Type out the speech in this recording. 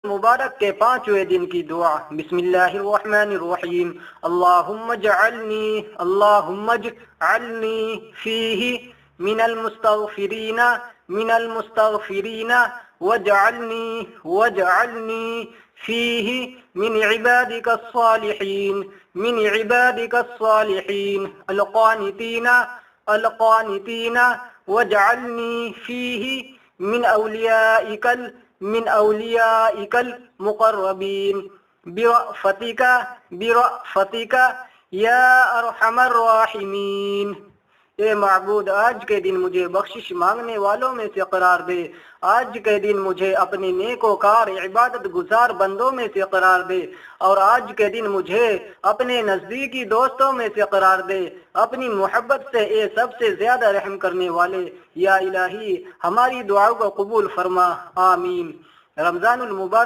مبارک کے 5ویں دن کی دعا۔ بسم اللہ الرحمن الرحیم۔ اللہم اجعلنی فیہ من المستغفرین واجعلنی فیہ من عبادک الصالحین القانتین واجعلنی فیہ من اولیائک المقربین برأفتک یا ارحم الراحمین۔ اے معبود، آج کے دن مجھے بخشش مانگنے والوں میں سے قرار دے۔ آج کے دن مجھے اپنے نیک وکار عبادت گزار بندوں میں سے قرار دے، اور آج کے دن مجھے اپنے نزدیکی دوستوں میں سے قرار دے۔ اپنی محبت سے اے سب سے زیادہ رحم کرنے والے، یا الہی ہماری دعاؤں کو قبول فرما، آمین۔ رمضان المبارک